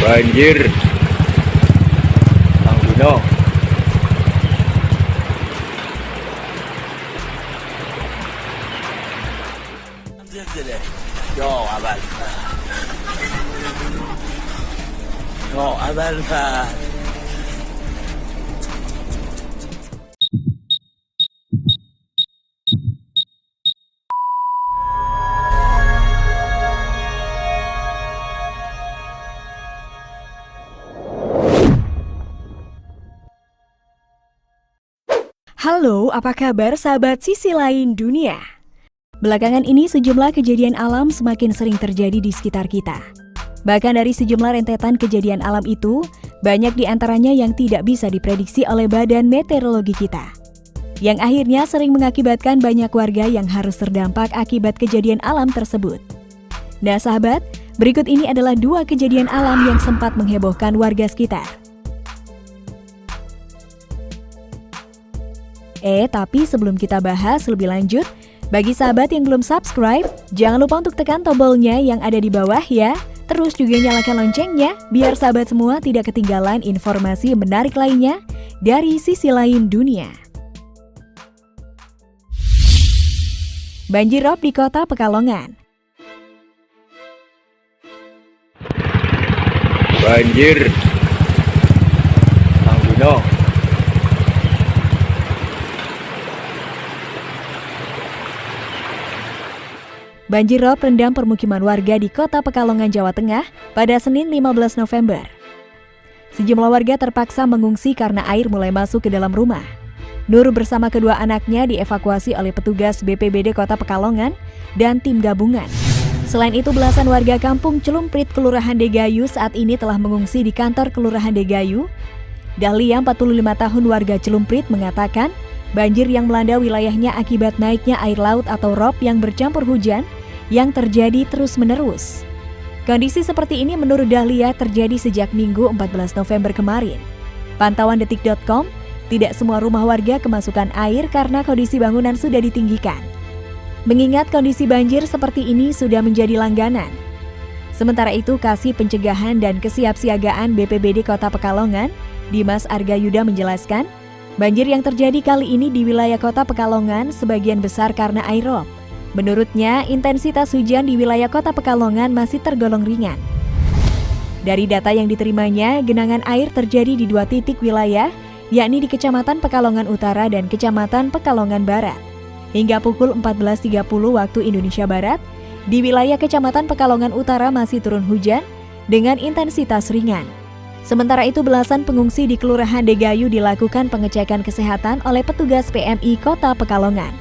Banjir Bang Dino. Yo abal. Yo abal fa. Halo, apa kabar sahabat sisi lain dunia? Belakangan ini sejumlah kejadian alam semakin sering terjadi di sekitar kita. Bahkan dari sejumlah rentetan kejadian alam itu, banyak di antaranya yang tidak bisa diprediksi oleh badan meteorologi kita. Yang akhirnya sering mengakibatkan banyak warga yang harus terdampak akibat kejadian alam tersebut. Nah sahabat, berikut ini adalah 2 kejadian alam yang sempat menghebohkan warga sekitar. Tapi sebelum kita bahas lebih lanjut, bagi sahabat yang belum subscribe, jangan lupa untuk tekan tombolnya yang ada di bawah ya. Terus juga nyalakan loncengnya, biar sahabat semua tidak ketinggalan informasi menarik lainnya dari sisi lain dunia. Banjir rob di kota Pekalongan. Banjir Bang Dino. Banjir rob rendam permukiman warga di kota Pekalongan, Jawa Tengah pada Senin 15 November. Sejumlah warga terpaksa mengungsi karena air mulai masuk ke dalam rumah. Nur bersama kedua anaknya dievakuasi oleh petugas BPBD Kota Pekalongan dan tim gabungan. Selain itu, belasan warga kampung Celumprit, Kelurahan Degayu saat ini telah mengungsi di kantor Kelurahan Degayu. Dahlia, 45 tahun warga Celumprit, mengatakan banjir yang melanda wilayahnya akibat naiknya air laut atau rob yang bercampur hujan yang terjadi terus-menerus. Kondisi seperti ini menurut Dahlia terjadi sejak Minggu 14 November kemarin. Pantauan detik.com, tidak semua rumah warga kemasukan air karena kondisi bangunan sudah ditinggikan. Mengingat kondisi banjir seperti ini sudah menjadi langganan. Sementara itu, Kasih Pencegahan dan Kesiapsiagaan BPBD Kota Pekalongan, Dimas Argayuda menjelaskan, banjir yang terjadi kali ini di wilayah Kota Pekalongan sebagian besar karena air rob. Menurutnya, intensitas hujan di wilayah Kota Pekalongan masih tergolong ringan. Dari data yang diterimanya, genangan air terjadi di 2 titik wilayah, yakni di Kecamatan Pekalongan Utara dan Kecamatan Pekalongan Barat. Hingga pukul 14.30 waktu Indonesia Barat, di wilayah Kecamatan Pekalongan Utara masih turun hujan dengan intensitas ringan. Sementara itu, belasan pengungsi di Kelurahan Degayu dilakukan pengecekan kesehatan oleh petugas PMI Kota Pekalongan.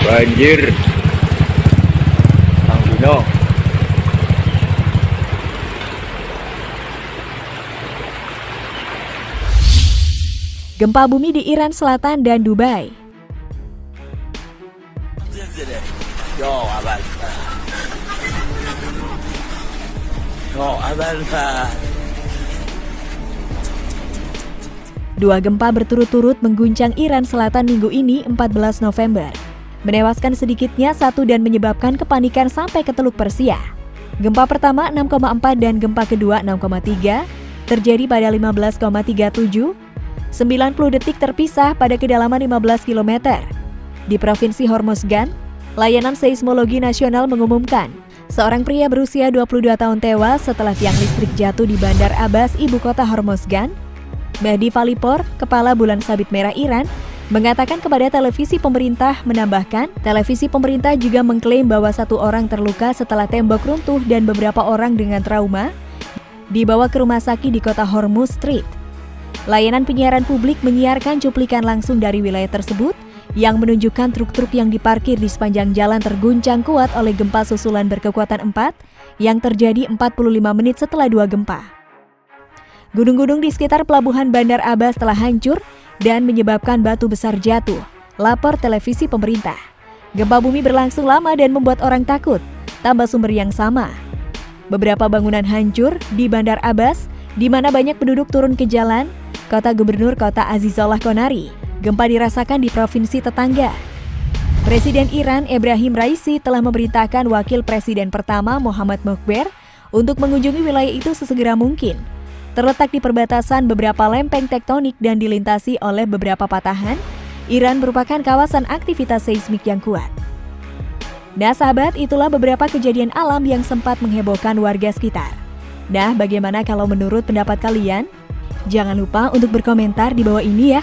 Banjir Bang Dino. Gempa bumi di Iran Selatan dan Dubai. Yo abal. Yo abal fa. 2 gempa berturut-turut mengguncang Iran Selatan minggu ini 14 November. Menewaskan sedikitnya 1 dan menyebabkan kepanikan sampai ke Teluk Persia. Gempa pertama 6,4 dan gempa kedua 6,3 terjadi pada 15,37, 90 detik terpisah pada kedalaman 15 km. Di Provinsi Hormozgan, Layanan Seismologi Nasional mengumumkan seorang pria berusia 22 tahun tewas setelah tiang listrik jatuh di Bandar Abbas, ibu kota Hormozgan. Mehdi Valipor, Kepala Bulan Sabit Merah Iran, mengatakan kepada televisi pemerintah, menambahkan, televisi pemerintah juga mengklaim bahwa 1 orang terluka setelah tembok runtuh dan beberapa orang dengan trauma dibawa ke rumah sakit di kota Hormuz Street. Layanan penyiaran publik menyiarkan cuplikan langsung dari wilayah tersebut yang menunjukkan truk-truk yang diparkir di sepanjang jalan terguncang kuat oleh gempa susulan berkekuatan 4 yang terjadi 45 menit setelah 2 gempa. Gunung-gunung di sekitar pelabuhan Bandar Abbas telah hancur dan menyebabkan batu besar jatuh, lapor televisi pemerintah. Gempa bumi berlangsung lama dan membuat orang takut, tambah sumber yang sama. Beberapa bangunan hancur di Bandar Abbas, di mana banyak penduduk turun ke jalan, kata Gubernur Kota Azizullah Konari. Gempa dirasakan di provinsi tetangga. Presiden Iran Ebrahim Raisi telah memerintahkan Wakil Presiden pertama Mohammad Mokhber untuk mengunjungi wilayah itu sesegera mungkin. Terletak di perbatasan beberapa lempeng tektonik dan dilintasi oleh beberapa patahan, Iran merupakan kawasan aktivitas seismik yang kuat. Nah sahabat, itulah beberapa kejadian alam yang sempat menghebohkan warga sekitar. Nah, bagaimana kalau menurut pendapat kalian? Jangan lupa untuk berkomentar di bawah ini ya.